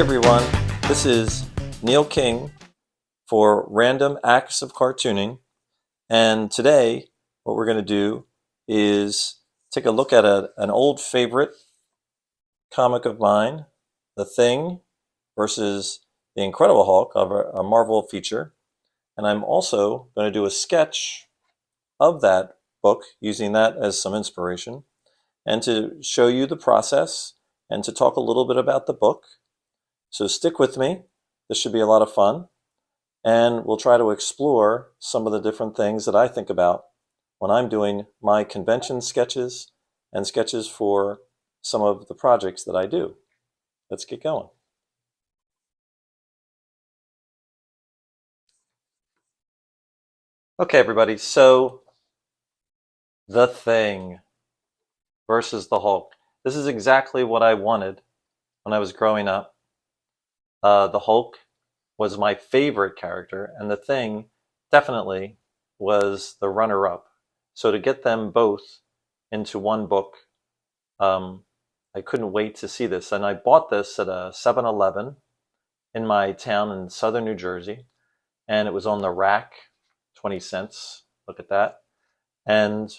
everyone, this is Neil King for Random Acts of Cartooning, and today what we're going to do is take a look at an old favorite comic of mine, The Thing versus the Incredible Hulk, of a Marvel feature, and I'm also going to do a sketch of that book using that as some inspiration, and to show you the process and to talk a little bit about the book. So stick with me. This should be a lot of fun. And we'll try to explore some of the different things that I think about when I'm doing my convention sketches and sketches for some of the projects that I do. Let's get going. Okay, everybody. So The Thing versus the Hulk. This is exactly what I wanted when I was growing up. The Hulk was my favorite character, and The Thing definitely was the runner-up. So to get them both into one book, I couldn't wait to see this. And I bought this at a 7-Eleven in my town in southern New Jersey, and it was on the rack, 20 cents. Look at that. And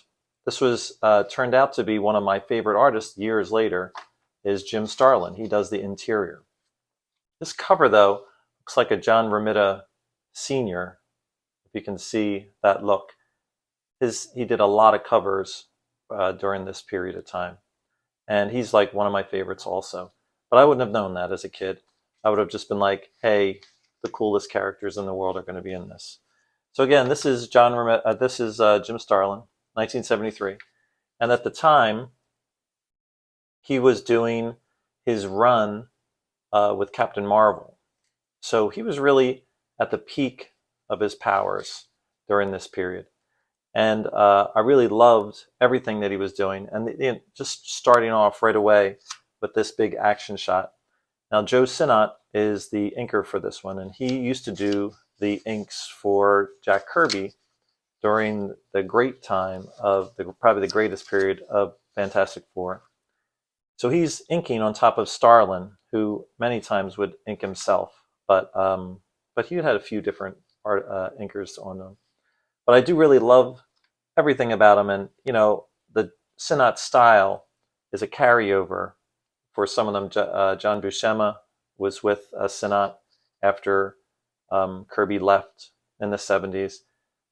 this was turned out to be one of my favorite artists years later, is Jim Starlin. He does the interior. This cover, though, looks like a John Romita Sr., if you can see that look. He did a lot of covers during this period of time. And he's like one of my favorites also. But I wouldn't have known that as a kid. I would have just been like, hey, the coolest characters in the world are going to be in this. So again, this is Jim Starlin, 1973. And at the time, he was doing his run with Captain Marvel. So he was really at the peak of his powers during this period. And I really loved everything that he was doing. And just starting off right away with this big action shot. Now, Joe Sinnott is the inker for this one, and he used to do the inks for Jack Kirby during the great time of probably the greatest period of Fantastic Four. So he's inking on top of Starlin, who many times would ink himself, but he had a few different inkers on them. But I do really love everything about him, and the Sinnott style is a carryover for some of them. John Buscema was with Sinnott after Kirby left in the 70s.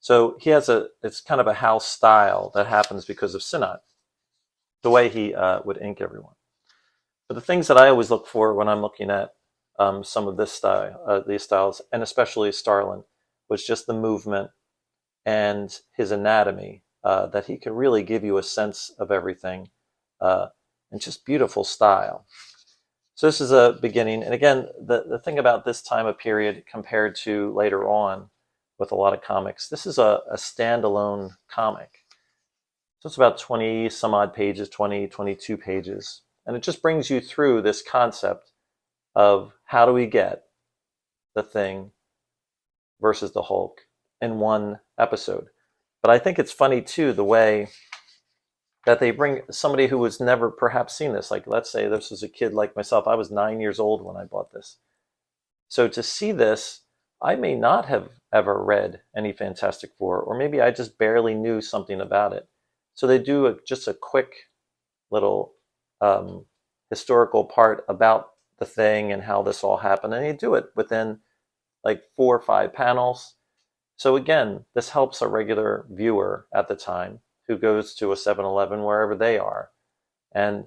So it's kind of a house style that happens because of Sinnott, the way he would ink everyone. But the things that I always look for when I'm looking at some of these styles, and especially Starlin, was just the movement and his anatomy, that he can really give you a sense of everything, and just beautiful style. So this is a beginning. And again, the thing about this time of period compared to later on with a lot of comics, this is a standalone comic. So it's about 20 some odd pages, 20, 22 pages. And it just brings you through this concept of how do we get the Thing versus the Hulk in one episode. But I think it's funny too, the way that they bring somebody who was never perhaps seen this. Like, let's say this was a kid like myself. I was 9 years old when I bought this. So to see this, I may not have ever read any Fantastic Four, or maybe I just barely knew something about it. So they do just a quick little historical part about the Thing and how this all happened. And they do it within like 4 or 5 panels. So again, this helps a regular viewer at the time who goes to a 7-Eleven, wherever they are, and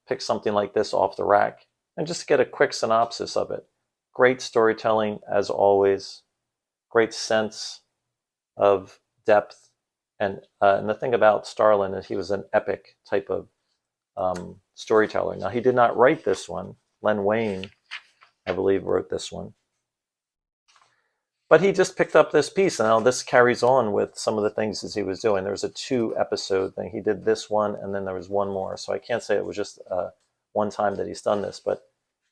pick something like this off the rack and just get a quick synopsis of it. Great storytelling, as always. Great sense of depth. And the thing about Starlin is he was an epic type of storyteller. Now, he did not write this one. Len Wein, I believe, wrote this one. But he just picked up this piece, and now this carries on with some of the things that he was doing. There was a 2-episode thing. He did this one, and then there was one more. So I can't say it was just one time that he's done this, but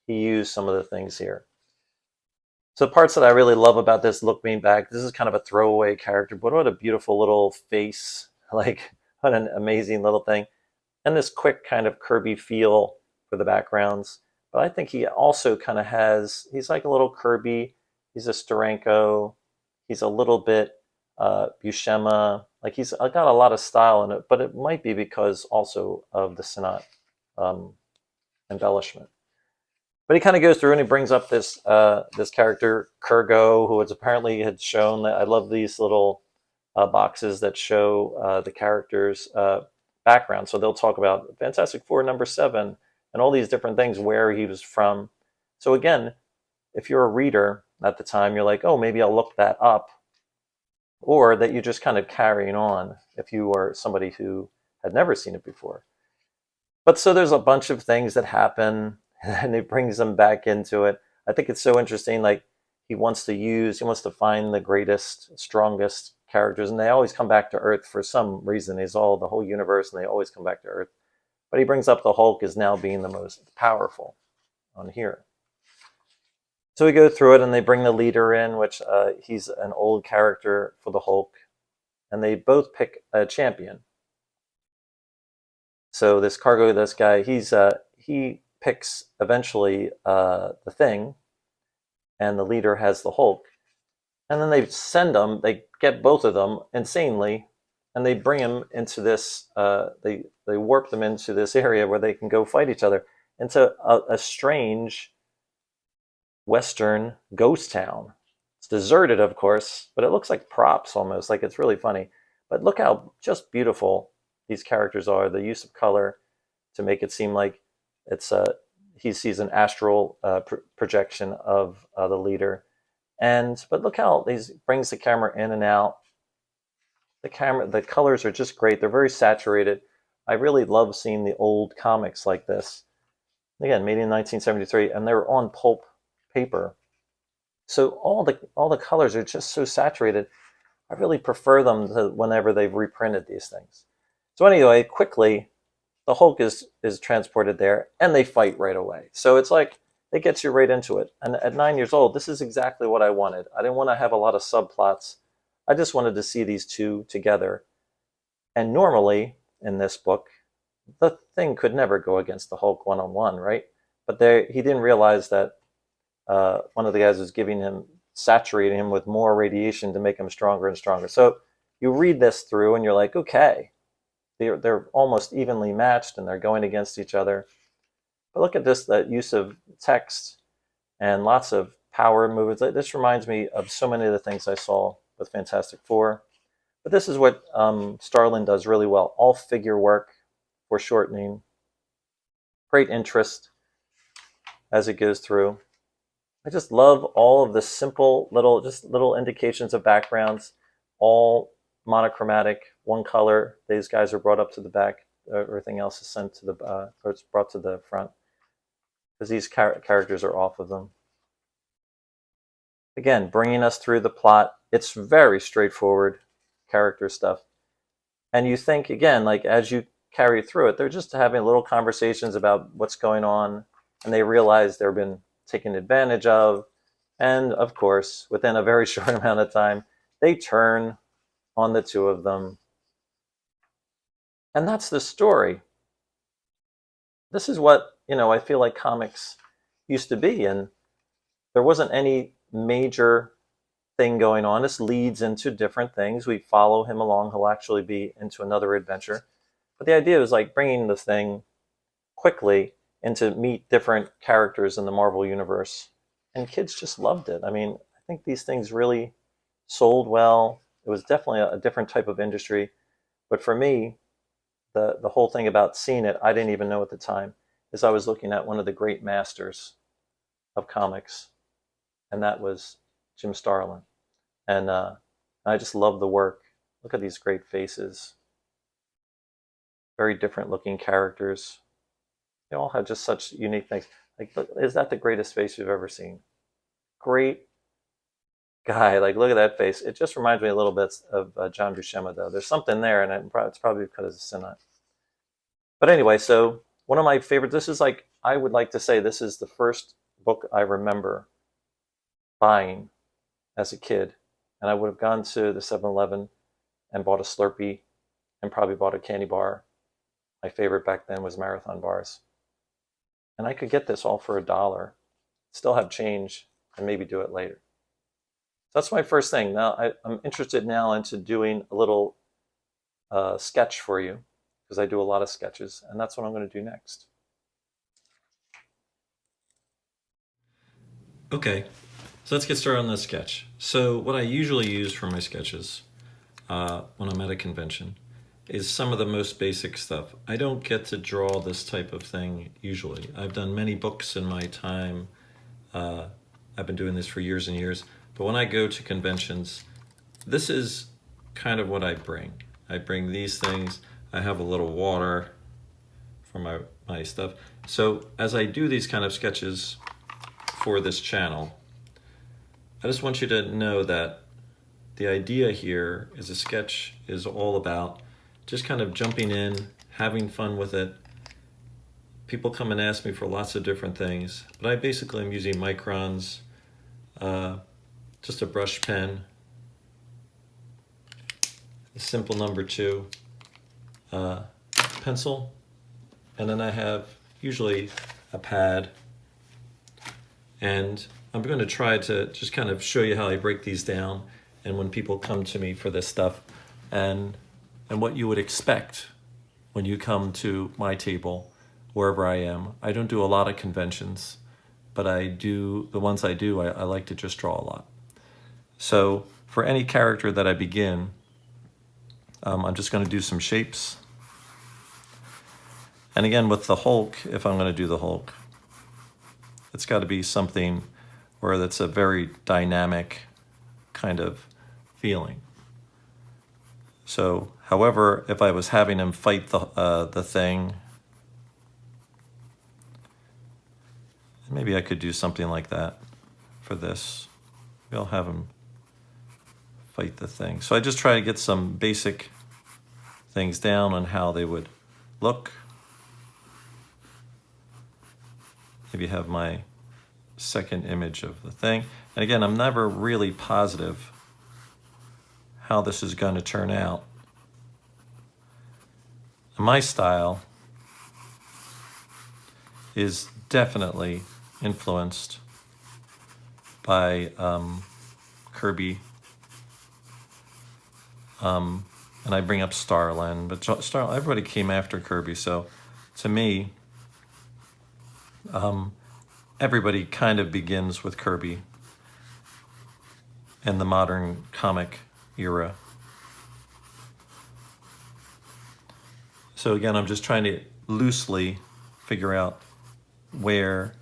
he used some of the things here. So the parts that I really love about this, looking back, this is kind of a throwaway character, but what a beautiful little face. Like, what an amazing little thing. And this quick kind of Kirby feel for the backgrounds. but I think he also kind of he's like a little Kirby. He's a Steranko. He's a little bit Buscema. Like he's got a lot of style in it, but it might be because also of the Sinat um, embellishment. But he kind of goes through and he brings up this character Kurgo, who was apparently had shown that I love these little boxes that show the characters' background. So they'll talk about Fantastic Four #7 and all these different things, where he was from. So again, if you're a reader at the time, you're like, oh, maybe I'll look that up, or that you're just kind of carrying on if you are somebody who had never seen it before. But so there's a bunch of things that happen, and it brings them back into it. I think it's so interesting. Like he wants to find the greatest, strongest characters, and they always come back to Earth for some reason. He's all the whole universe, and they always come back to Earth. But he brings up the Hulk as now being the most powerful on here. So we go through it, and they bring the leader in, which he's an old character for the Hulk, and they both pick a champion. So this guy, he picks eventually the Thing, and the leader has the Hulk, and then they get both of them insanely, and they bring them into this. They warp them into this area where they can go fight each other into a strange Western ghost town. It's deserted, of course, but it looks like props almost. Like it's really funny. But look how just beautiful these characters are. The use of color to make it seem like it's he sees an astral projection of the leader. But look how he brings the camera in and out. The colors are just great. They're very saturated. I really love seeing the old comics like this. Again, made in 1973, and they were on pulp paper. So all the colors are just so saturated. I really prefer them to whenever they've reprinted these things. So anyway, quickly, the Hulk is transported there, and they fight right away. So it's like it gets you right into it. And at 9 years old, this is exactly what I wanted. I didn't want to have a lot of subplots. I just wanted to see these two together. And normally in this book, the Thing could never go against the Hulk one-on-one, right? But he didn't realize that one of the guys was saturating him with more radiation to make him stronger and stronger. So you read this through, and you're like, okay, they're almost evenly matched, and they're going against each other. But look at this, that use of text and lots of power movements. This reminds me of so many of the things I saw with Fantastic Four. But this is what Starlin does really well. All figure work, foreshortening, great interest as it goes through. I just love all of the simple little indications of backgrounds, all monochromatic, one color. These guys are brought up to the back. Everything else is sent to or it's brought to the front because these characters are off of them. Again, bringing us through the plot. It's very straightforward character stuff. And you think, again, like as you carry through it, they're just having little conversations about what's going on, and they realize they've been taken advantage of. And of course, within a very short amount of time, they turn on the two of them. And that's the story. This is what, I feel like comics used to be. And there wasn't any major thing going on. This leads into different things. We follow him along. He'll actually be into another adventure. But the idea is like bringing the Thing quickly and to meet different characters in the Marvel universe. And kids just loved it. I mean, I think these things really sold well. It was definitely a different type of industry. But for me, the whole thing about seeing it, I didn't even know at the time, is I was looking at one of the great masters of comics, and that was Jim Starlin. And I just love the work. Look at these great faces. Very different looking characters. They all have just such unique things. Like, look, is that the greatest face you've ever seen? Great guy. Like, look at that face. It just reminds me a little bit of John Buscema, though. There's something there, and it's probably because of Sinat. But anyway, so one of my favorites, this is like, I would like to say this is the first book I remember buying as a kid. And I would have gone to the 7-Eleven and bought a Slurpee and probably bought a candy bar. My favorite back then was Marathon bars. And I could get this all for $1, still have change, and maybe do it later. So that's my first thing. Now I'm interested now into doing a little sketch for you, because I do a lot of sketches, and that's what I'm going to do next. Okay, so let's get started on this sketch. So what I usually use for my sketches when I'm at a convention is some of the most basic stuff. I don't get to draw this type of thing usually. I've done many books in my time. I've been doing this for years and years. But when I go to conventions, this is kind of what I bring. I bring these things. I have a little water for my stuff. So as I do these kind of sketches for this channel, I just want you to know that the idea here is a sketch is all about just kind of jumping in, having fun with it. People come and ask me for lots of different things, but I basically am using microns, just a brush pen, a simple number 2 pencil, and then I have usually a pad, and I'm going to try to just kind of show you how I break these down, and when people come to me for this stuff, and what you would expect when you come to my table, wherever I am. I don't do a lot of conventions, but I do, the ones I do, I like to just draw a lot. So for any character that I begin, I'm just going to do some shapes. And again, with the Hulk, if I'm going to do the Hulk, it's got to be something where that's a very dynamic kind of feeling. So, however, if I was having him fight the thing, maybe I could do something like that for this. Maybe I'll have him fight the thing. So I just try to get some basic things down on how they would look. Maybe have my second image of the thing. And again, I'm never really positive how this is going to turn out. My style is definitely influenced by Kirby. And I bring up Starlin, but Starlin, everybody came after Kirby, so to me, everybody kind of begins with Kirby in the modern comic era. So again, I'm just trying to loosely figure out where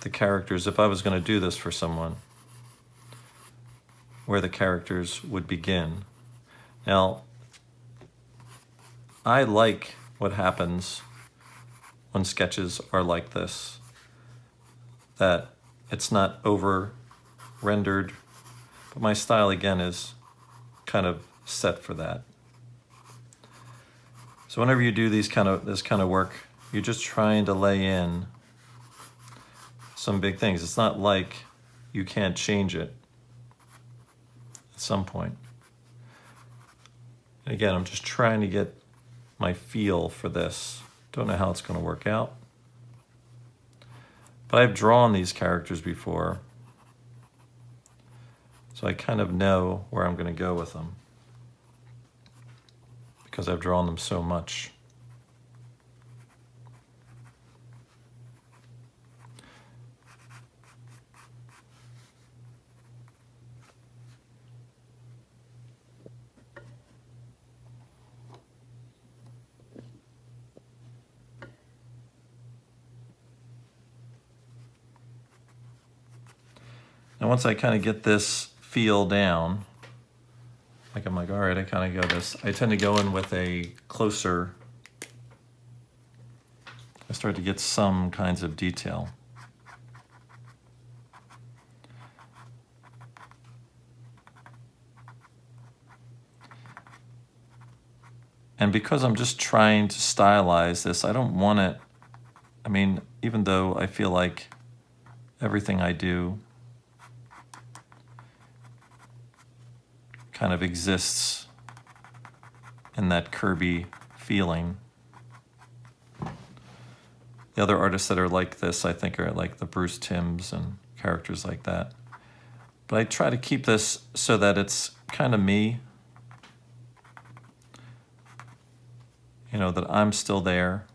the characters, if I was going to do this for someone, where the characters would begin. Now, I like what happens when sketches are like this, that it's not over rendered, but my style again is kind of set for that. So whenever you do this kind of work, you're just trying to lay in some big things. It's not like you can't change it at some point. And again, I'm just trying to get my feel for this. Don't know how it's going to work out. But I've drawn these characters before, so I kind of know where I'm going to go with them, because I've drawn them so much. And once I kind of get this feel down, like I'm like, all right, I kind of go this. I tend to go in with a closer, I start to get some kinds of detail. And because I'm just trying to stylize this, I don't want it, I mean, even though I feel like everything I do kind of exists in that Kirby feeling, The other artists that are like this, I think, are like the Bruce Timms and characters like that. But I try to keep this so that it's kind of me, you know, that I'm still there.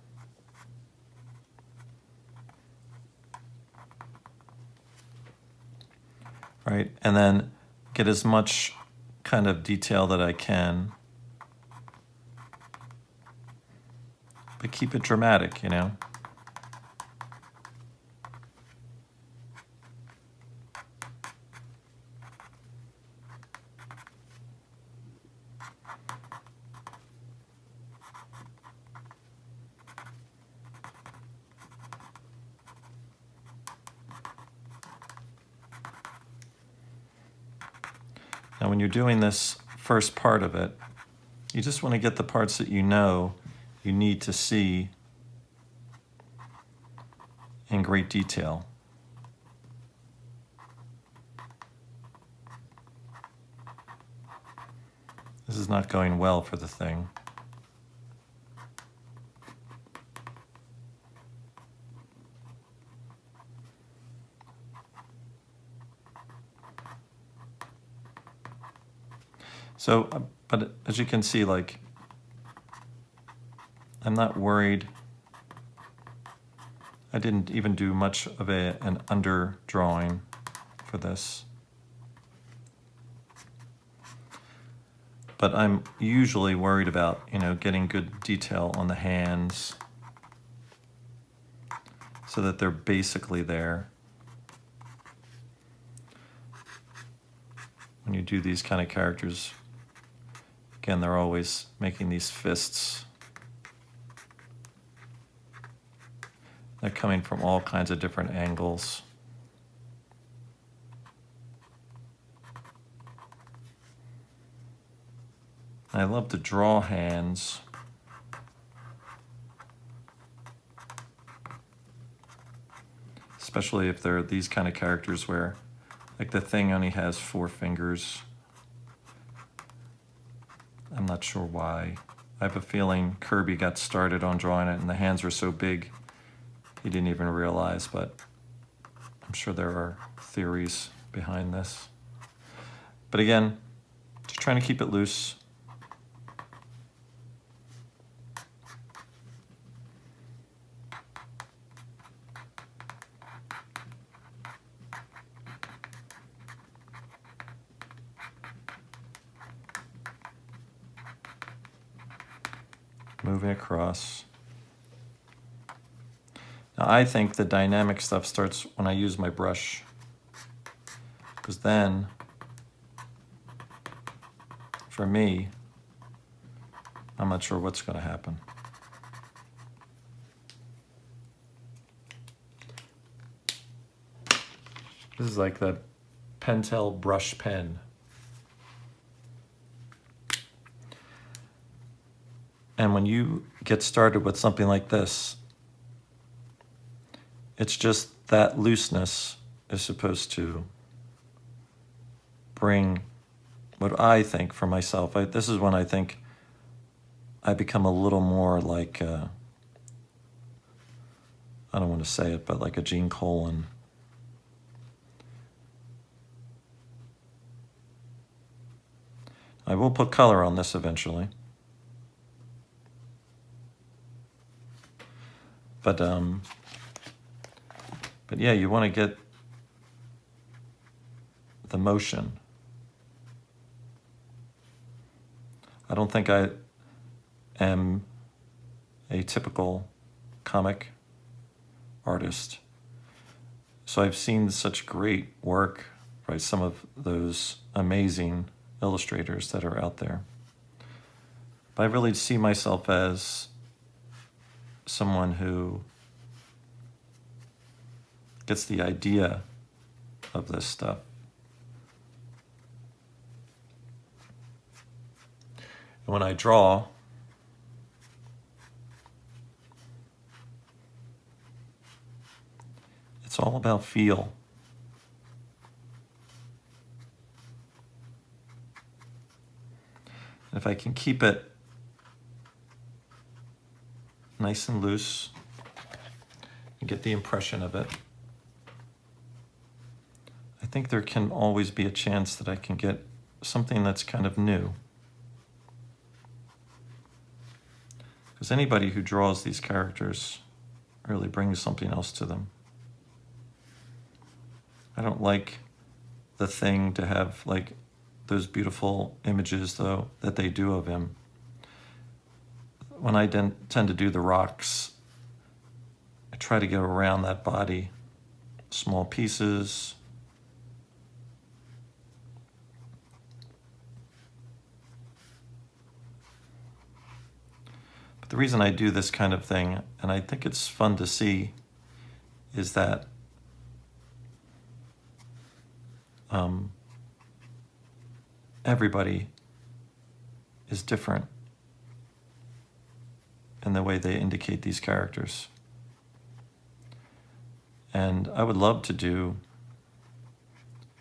Right? And then get as much kind of detail that I can, but keep it dramatic, you know? Now, when you're doing this first part of it, you just want to get the parts that you know you need to see in great detail. This is not going well for the thing. So, but as you can see, like, I'm not worried. I didn't even do much of an under drawing for this. But I'm usually worried about, you know, getting good detail on the hands so that they're basically there. When you do these kind of characters, again, they're always making these fists. They're coming from all kinds of different angles. I love to draw hands. Especially if they're these kind of characters where, like, the thing only has 4 fingers. I'm not sure why. I have a feeling Kirby got started on drawing it and the hands were so big he didn't even realize, but I'm sure there are theories behind this. But again, just trying to keep it loose. Moving across. Now I think the dynamic stuff starts when I use my brush, because then, for me, I'm not sure what's going to happen. This is like the Pentel brush pen. And when you get started with something like this, it's just that looseness is supposed to bring what I think for myself. This is when I think I become a little more like, I don't want to say it, but like a Gene Colan. I will put color on this eventually. But yeah, you want to get the motion. I don't think I am a typical comic artist. So I've seen such great work by some of those amazing illustrators that are out there. But I really see myself as someone who gets the idea of this stuff. And when I draw, it's all about feel. And if I can keep it nice and loose, get the impression of it. I think there can always be a chance that I can get something that's kind of new. Because anybody who draws these characters really brings something else to them. I don't like the Thing to have like those beautiful images though that they do of him. When I tend to do the rocks, I try to get around that body, small pieces. But the reason I do this kind of thing, and I think it's fun to see, is that everybody is different in the way they indicate these characters. And I would love to do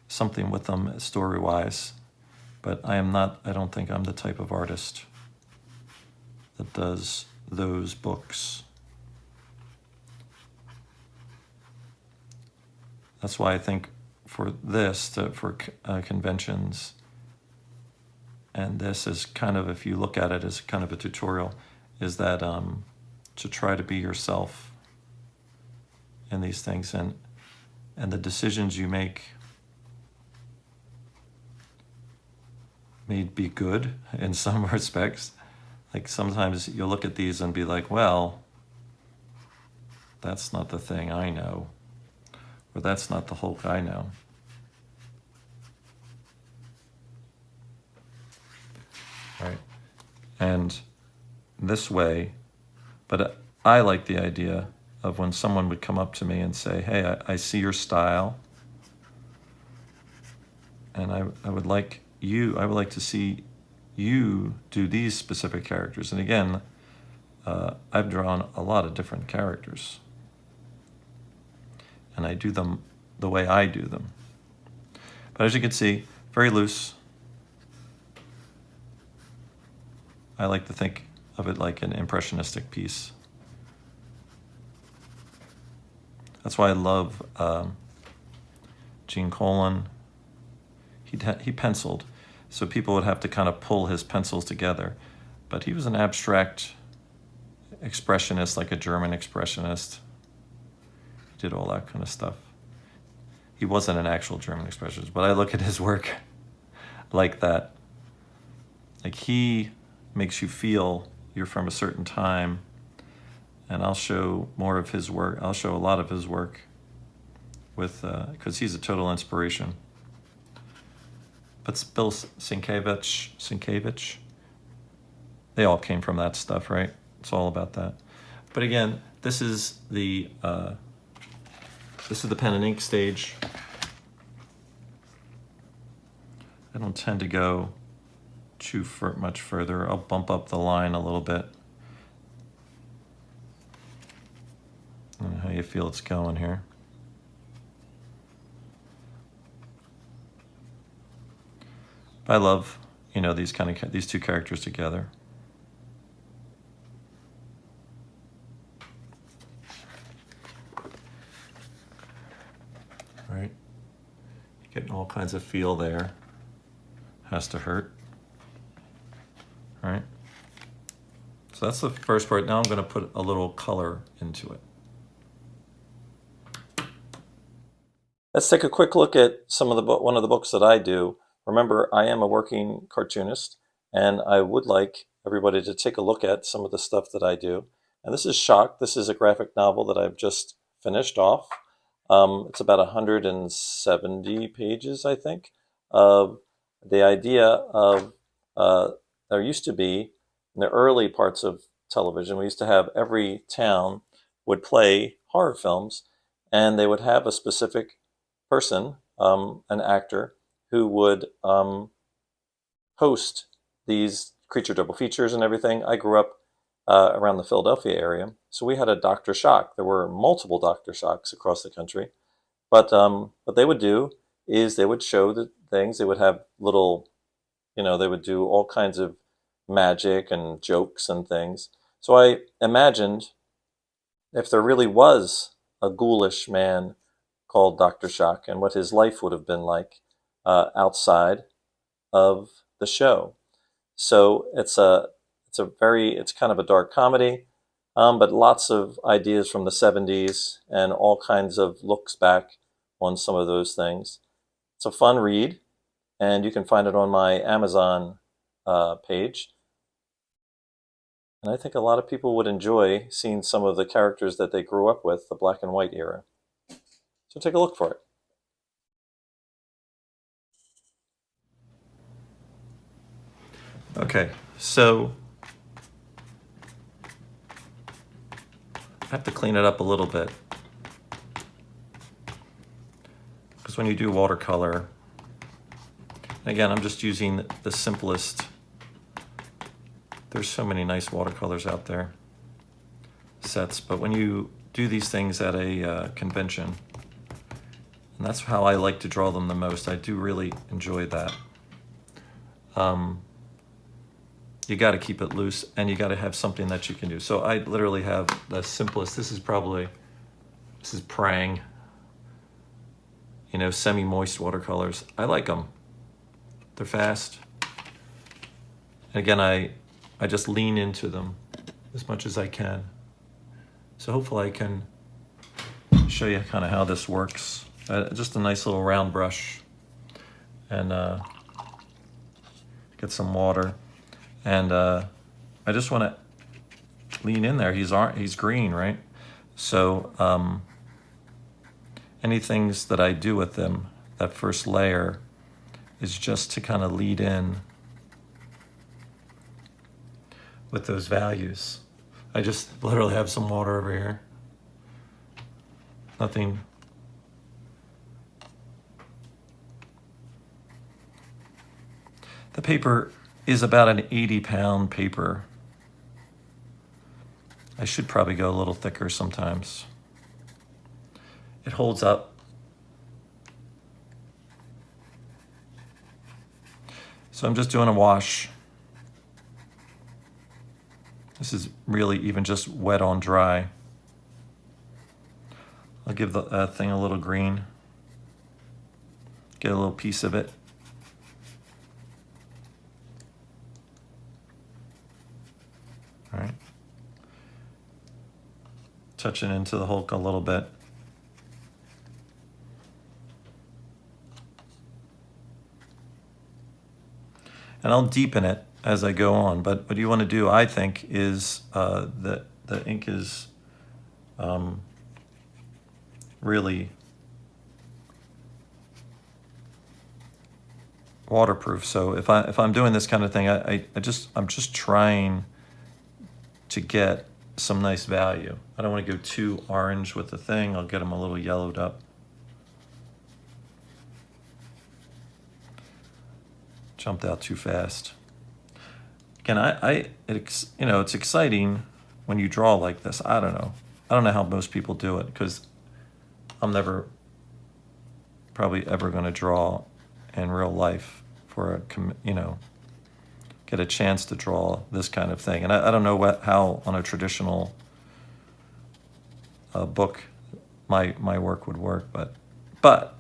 something with them story-wise, but I don't think I'm the type of artist that does those books. That's why I think for this, for conventions, and this is kind of, if you look at it as kind of a tutorial, is that to try to be yourself in these things, and the decisions you make may be good in some respects. Like sometimes you'll look at these and be like, well, that's not the Thing I know, or that's not the Hulk I know. Right? And this way, but I like the idea of when someone would come up to me and say, hey, I see your style, and I would like to see you do these specific characters. And again, I've drawn a lot of different characters, and I do them the way I do them. But as you can see, very loose. I like to think of it like an impressionistic piece. That's why I love Gene Colan. He penciled, so people would have to kind of pull his pencils together. But he was an abstract expressionist, like a German expressionist. He did all that kind of stuff. He wasn't an actual German expressionist, but I look at his work like that. Like he makes you feel you're from a certain time, and I'll show more of his work. I'll show a lot of his work with, because he's a total inspiration. But Bill Sienkiewicz, they all came from that stuff, right? It's all about that. But again, this is the pen and ink stage. I don't tend to go too much further. I'll bump up the line a little bit. I don't know how you feel it's going here. I love, these two characters together. Right? Getting all kinds of feel there. Has to hurt. All right? So that's the first part. Now I'm going to put a little color into it. Let's take a quick look at one of the books that I do. Remember, I am a working cartoonist, and I would like everybody to take a look at some of the stuff that I do. And this is Shock. This is a graphic novel that I've just finished off. It's about 170 pages, I think, of the idea of, there used to be, in the early parts of television, we used to have every town would play horror films, and they would have a specific person, an actor, who would host these creature double features and everything. I grew up around the Philadelphia area, so we had a Dr. Shock. There were multiple Dr. Shocks across the country. But what they would do is they would show the things. They would have little, they would do all kinds of magic and jokes and things. So I imagined if there really was a ghoulish man called Dr. Shock and what his life would have been like outside of the show. So it's kind of a dark comedy, but lots of ideas from the 70s and all kinds of looks back on some of those things. It's a fun read, and you can find it on my Amazon page. And I think a lot of people would enjoy seeing some of the characters that they grew up with, the black and white era. So take a look for it. Okay, so I have to clean it up a little bit. Because when you do watercolor, again, I'm just using the simplest. There's so many nice watercolors out there, sets, but when you do these things at a convention, and that's how I like to draw them the most, I do really enjoy that. You got to keep it loose, and you got to have something that you can do. So I literally have the simplest. This is Prang, semi-moist watercolors. I like them. They're fast. And again, I just lean into them as much as I can. So hopefully I can show you kind of how this works. Just a nice little round brush, and get some water. And I just want to lean in there. He's green, right? So any things that I do with them, that first layer, is just to kind of lead in with those values. I just literally have some water over here. Nothing. The paper is about an 80-pound paper. I should probably go a little thicker sometimes. It holds up. So I'm just doing a wash. This is really even just wet on dry. I'll give the thing a little green. Get a little piece of it. All right. Touching into the Hulk a little bit. And I'll deepen it as I go on. But what you want to do, I think, is the ink is really waterproof. So if I'm doing this kind of thing, I'm just trying to get some nice value. I don't want to go too orange with the thing. I'll get them a little yellowed up. Jumped out too fast. Again, it's exciting when you draw like this. I don't know how most people do it, because I'm never probably ever going to draw in real life for get a chance to draw this kind of thing. And I don't know how on a traditional book my work would work, but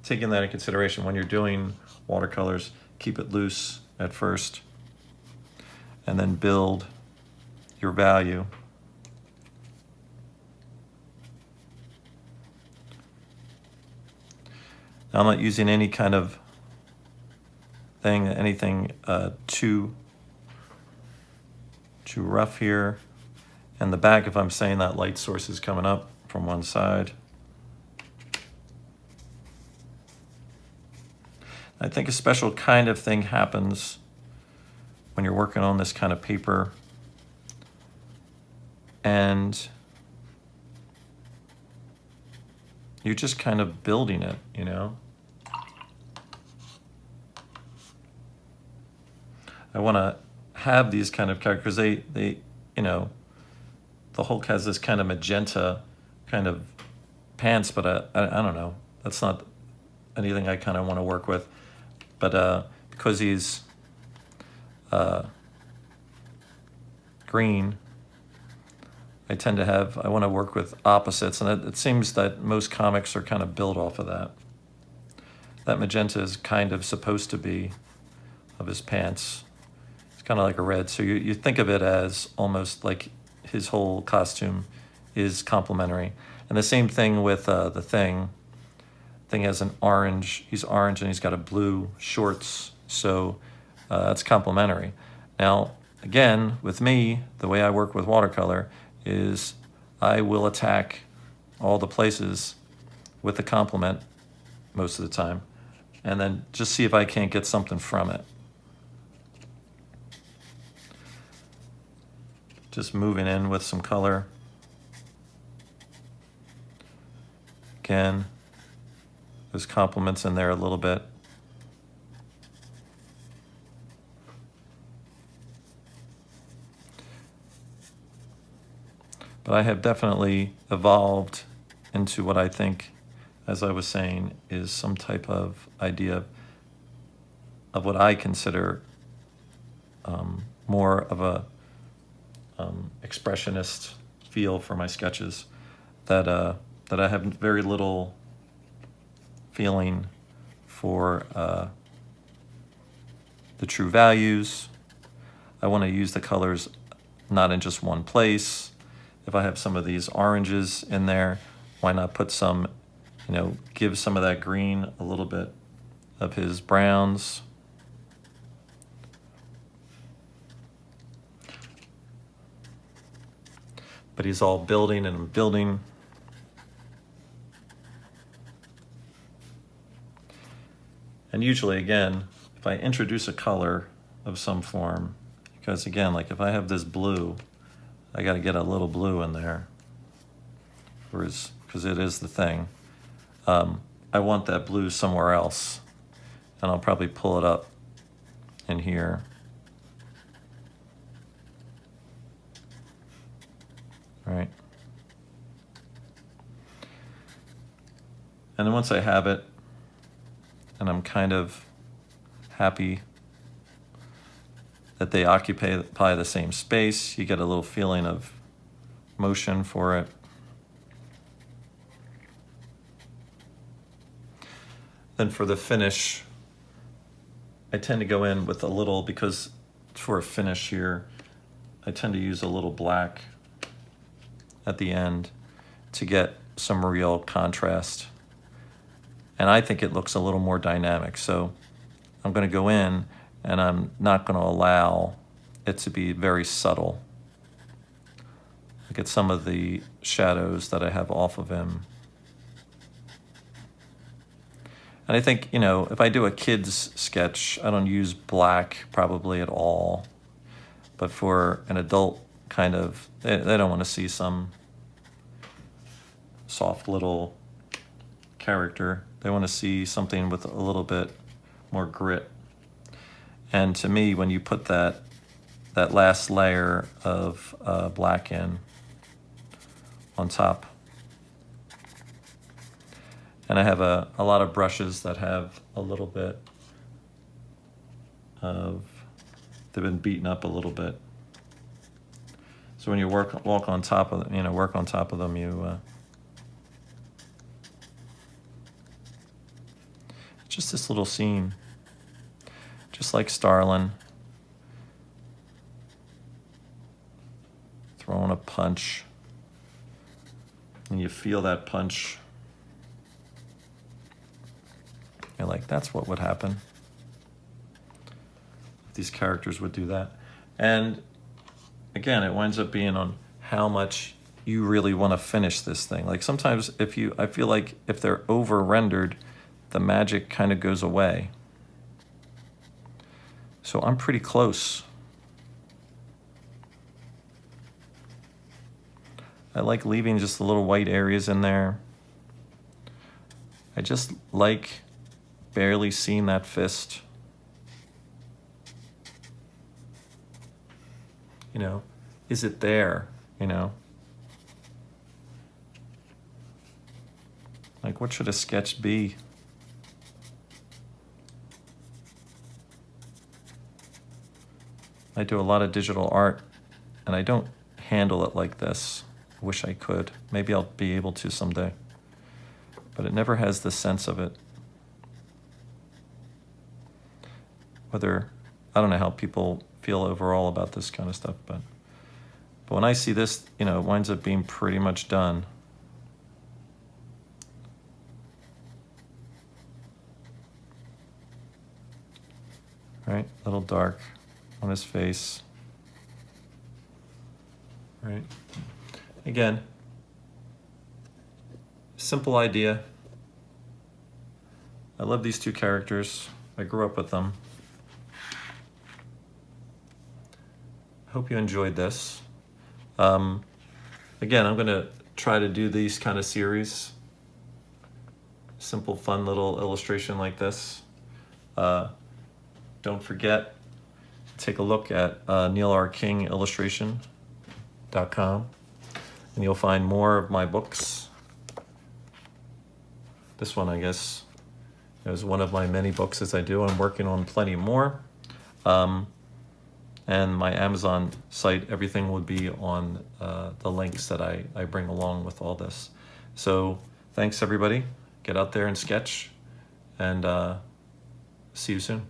taking that in consideration when you're doing watercolors, keep it loose at first and then build your value. Now, I'm not using any kind of anything too rough here. And the back, if I'm saying that light source is coming up from one side. I think a special kind of thing happens when you're working on this kind of paper, and you're just kind of building it, I want to have these kind of characters. They the Hulk has this kind of magenta kind of pants, but I don't know. That's not anything I kind of want to work with. But because he's green, I tend to have, I want to work with opposites, and it seems that most comics are kind of built off of that. That magenta is kind of supposed to be of his pants. It's kind of like a red. So you think of it as almost like his whole costume is complementary. And the same thing with the Thing. Thing has an orange, he's orange and he's got a blue shorts. So that's complementary. Now, again, with me, the way I work with watercolor is I will attack all the places with the complement most of the time, and then just see if I can't get something from it. Just moving in with some color. Again, there's complements in there a little bit. But I have definitely evolved into what I think, as I was saying, is some type of idea of what I consider more of a expressionist feel for my sketches, that I have very little feeling for the true values. I want to use the colors not in just one place. If I have some of these oranges in there, why not put some, give some of that green, a little bit of his browns. But he's all building and building. And usually, again, if I introduce a color of some form, because again, like if I have this blue, I got to get a little blue in there, because it is the Thing. I want that blue somewhere else, and I'll probably pull it up in here. Right. And then once I have it, and I'm kind of happy that they occupy the same space, you get a little feeling of motion for it. Then for the finish, I tend to go in with a little, because for a finish here, I tend to use a little black at the end to get some real contrast. And I think it looks a little more dynamic. So I'm going to go in, and I'm not going to allow it to be very subtle. Look at some of the shadows that I have off of him. And I think, if I do a kid's sketch, I don't use black probably at all. But for an adult kind of, they don't want to see some soft little character. They want to see something with a little bit more grit. And to me, when you put that last layer of black in on top, and I have a lot of brushes that have a little bit of, they've been beaten up a little bit. So when you walk on top of them, work on top of them, just this little scene, just like Starlin, throwing a punch, and you feel that punch. You're like, that's what would happen if these characters would do that. And again, it winds up being on how much you really want to finish this thing. Like sometimes I feel like if they're over rendered, the magic kind of goes away. So I'm pretty close. I like leaving just the little white areas in there. I just like barely seeing that fist. Is it there, Like, what should a sketch be? I do a lot of digital art, and I don't handle it like this. I wish I could. Maybe I'll be able to someday. But it never has the sense of it. Whether, I don't know how people feel overall about this kind of stuff, but when I see this, you know, it winds up being pretty much done. Right, a little dark on his face. Right. Again, simple idea. I love these two characters. I grew up with them. I hope you enjoyed this. Again, I'm going to try to do these kind of series. Simple, fun little illustration like this. Don't forget, take a look at neilrkingillustration.com and you'll find more of my books. This one, I guess, is one of my many books as I do. I'm working on plenty more. And my Amazon site, everything would be on the links that I bring along with all this. So thanks, everybody. Get out there and sketch, and see you soon.